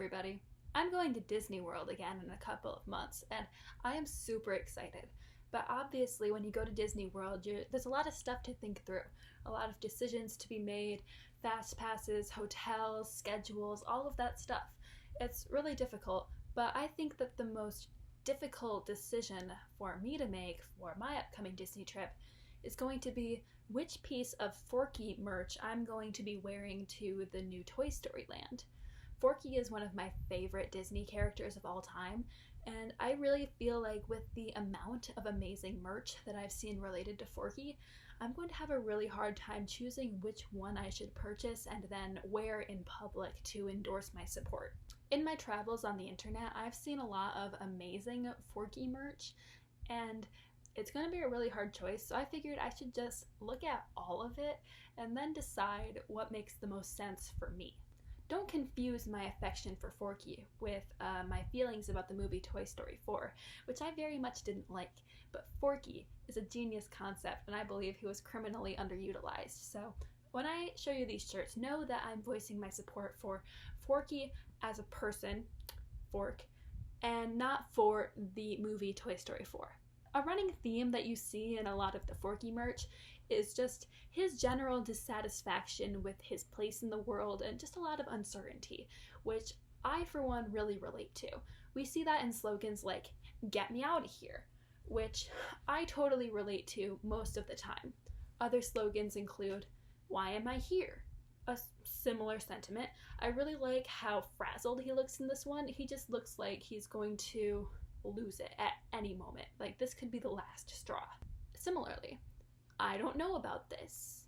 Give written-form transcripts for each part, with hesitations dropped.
everybody. I'm going to Disney World again in a couple of months, and I am super excited. But obviously, when you go to Disney World, there's a lot of stuff to think through, a lot of decisions to be made, fast passes, hotels, schedules, all of that stuff. It's really difficult, but I think that the most difficult decision for me to make for my upcoming Disney trip is going to be which piece of Forky merch I'm going to be wearing to the new Toy Story land. Forky is one of my favorite Disney characters of all time, and I really feel like with the amount of amazing merch that I've seen related to Forky, I'm going to have a really hard time choosing which one I should purchase and then wear in public to endorse my support. In my travels on the internet, I've seen a lot of amazing Forky merch, and it's going to be a really hard choice, so I figured I should just look at all of it and then decide what makes the most sense for me. Don't confuse my affection for Forky with my feelings about the movie Toy Story 4, which I very much didn't like, but Forky is a genius concept and I believe he was criminally underutilized. So when I show you these shirts, know that I'm voicing my support for Forky as a person, Fork, and not for the movie Toy Story 4. A running theme that you see in a lot of the Forky merch is just his general dissatisfaction with his place in the world and just a lot of uncertainty, which I, for one, really relate to. We see that in slogans like, "Get me out of here," which I totally relate to most of the time. Other slogans include, "Why am I here?" A similar sentiment. I really like how frazzled he looks in this one. He just looks like he's going to lose it at any moment. Like, this could be the last straw. Similarly, "I don't know about this."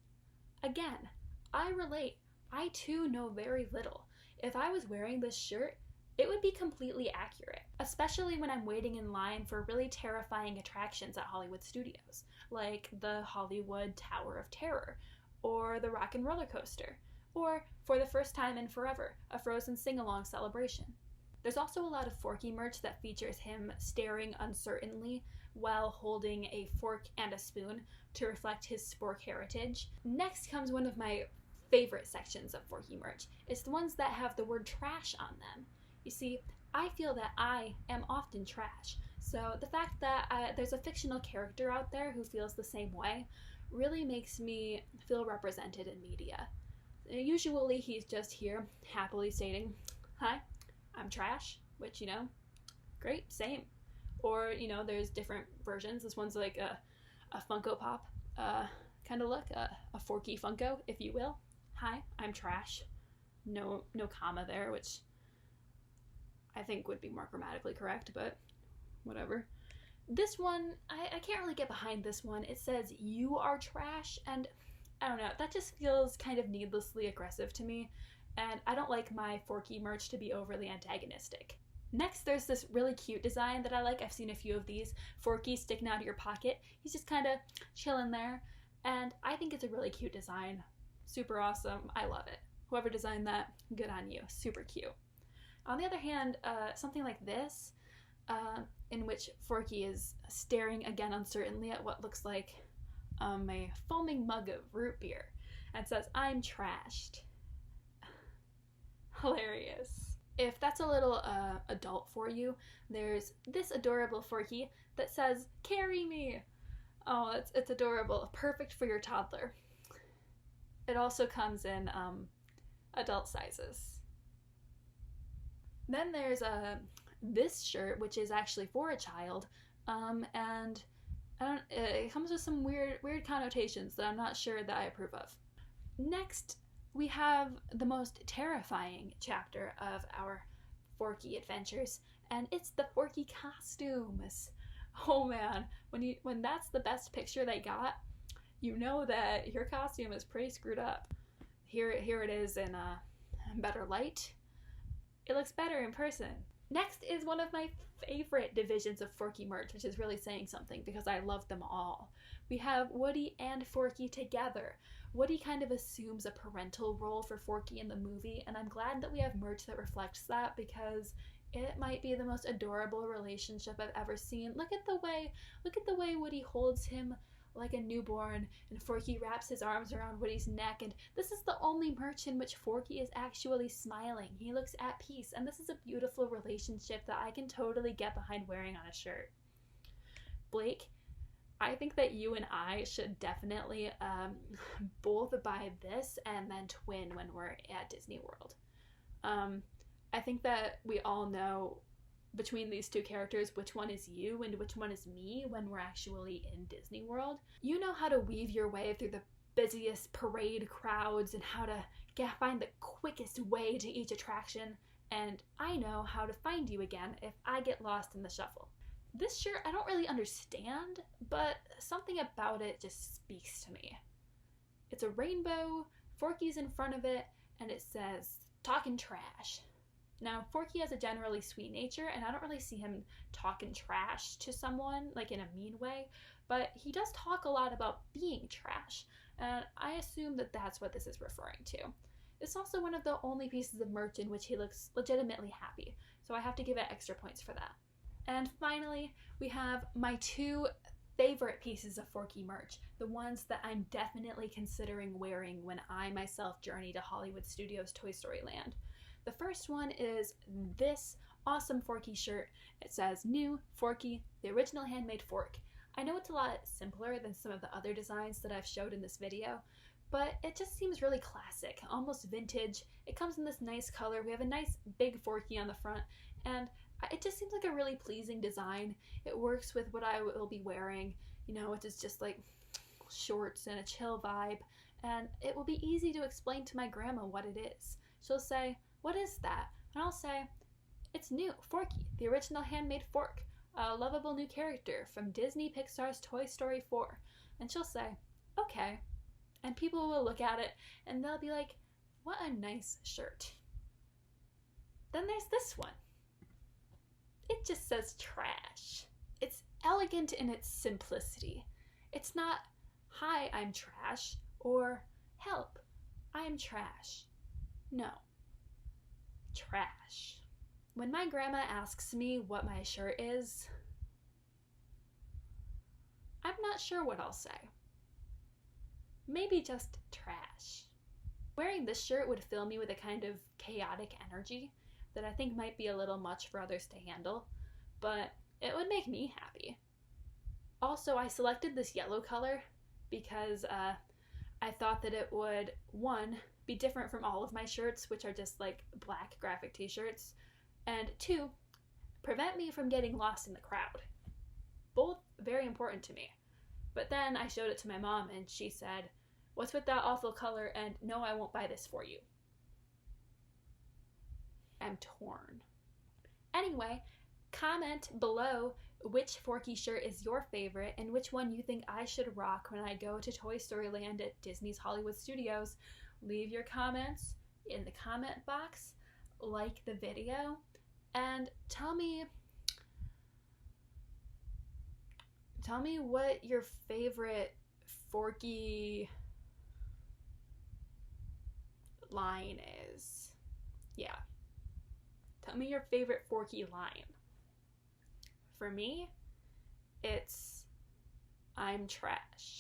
Again, I relate. I too know very little. If I was wearing this shirt, it would be completely accurate, especially when I'm waiting in line for really terrifying attractions at Hollywood Studios, like the Hollywood Tower of Terror, or the Rock and Roller Coaster, or, for the first time in forever, a Frozen sing-along celebration. There's also a lot of Forky merch that features him staring uncertainly while holding a fork and a spoon to reflect his spork heritage. Next comes one of my favorite sections of Forky merch. It's the ones that have the word trash on them. You see, I feel that I am often trash, so the fact that there's a fictional character out there who feels the same way really makes me feel represented in media. Usually he's just here happily stating, "Hi, I'm trash," which, great, same. Or, there's different versions. This one's like a Funko Pop kind of look, a Forky Funko, if you will. "Hi, I'm trash." No comma there, which I think would be more grammatically correct, but whatever. This one, I can't really get behind this one. It says, "You are trash," and I don't know, that just feels kind of needlessly aggressive to me, and I don't like my Forky merch to be overly antagonistic. Next, there's this really cute design that I like. I've seen a few of these. Forky sticking out of your pocket. He's just kind of chilling there, and I think it's a really cute design. Super awesome. I love it. Whoever designed that, good on you. Super cute. On the other hand, something like this, in which Forky is staring again uncertainly at what looks like a foaming mug of root beer and says, "I'm trashed." Hilarious. If that's a little adult for you, there's this adorable Forky that says, "Carry me." Oh, it's adorable. Perfect for your toddler. It also comes in adult sizes. Then there's this shirt, which is actually for a child, and it comes with some weird connotations that I'm not sure that I approve of. Next, we have the most terrifying chapter of our Forky adventures, and it's the Forky costumes. Oh man, when that's the best picture they got, you know that your costume is pretty screwed up. Here it is in a better light. It looks better in person. Next is one of my favorite divisions of Forky merch, which is really saying something because I love them all. We have Woody and Forky together. Woody kind of assumes a parental role for Forky in the movie, and I'm glad that we have merch that reflects that because it might be the most adorable relationship I've ever seen. Look at the way Woody holds him like a newborn, and Forky wraps his arms around Woody's neck, and this is the only merch in which Forky is actually smiling. He looks at peace, and this is a beautiful relationship that I can totally get behind wearing on a shirt. Blake, I think that you and I should definitely both buy this and then twin when we're at Disney World. I think that we all know between these two characters which one is you and which one is me when we're actually in Disney World. You know how to weave your way through the busiest parade crowds and how to find the quickest way to each attraction, and I know how to find you again if I get lost in the shuffle. This shirt I don't really understand, but something about it just speaks to me. It's a rainbow, Forky's in front of it, and it says, "Talkin' trash." Now, Forky has a generally sweet nature, and I don't really see him talking trash to someone, like in a mean way, but he does talk a lot about being trash, and I assume that that's what this is referring to. It's also one of the only pieces of merch in which he looks legitimately happy, so I have to give it extra points for that. And finally, we have my two favorite pieces of Forky merch, the ones that I'm definitely considering wearing when I myself journey to Hollywood Studios Toy Story Land. The first one is this awesome Forky shirt. It says, "New Forky, the original handmade fork." I know it's a lot simpler than some of the other designs that I've showed in this video, but it just seems really classic, almost vintage. It comes in this nice color. We have a nice big Forky on the front, and it just seems like a really pleasing design. It works with what I will be wearing, which is just like shorts and a chill vibe, and it will be easy to explain to my grandma what it is. She'll say, "What is that?" And I'll say, "It's new, Forky, the original handmade fork, a lovable new character from Disney Pixar's Toy Story 4. And she'll say, "Okay." And people will look at it and they'll be like, "What a nice shirt." Then there's this one. It just says trash. It's elegant in its simplicity. It's not, "Hi, I'm trash," or "Help, I am trash." No. Trash. When my grandma asks me what my shirt is, I'm not sure what I'll say. Maybe just trash. Wearing this shirt would fill me with a kind of chaotic energy that I think might be a little much for others to handle, but it would make me happy. Also, I selected this yellow color because I thought that it would, one, be different from all of my shirts, which are just like black graphic t-shirts, and two, prevent me from getting lost in the crowd. Both very important to me. But then I showed it to my mom and she said, "What's with that awful color, and no, I won't buy this for you." I'm torn. Anyway, comment below which Forky shirt is your favorite and which one you think I should rock when I go to Toy Story Land at Disney's Hollywood Studios. Leave your comments in the comment box, like the video, and tell me what your favorite Forky line is. Yeah. Tell me your favorite Forky line. For me, it's, "I'm trash."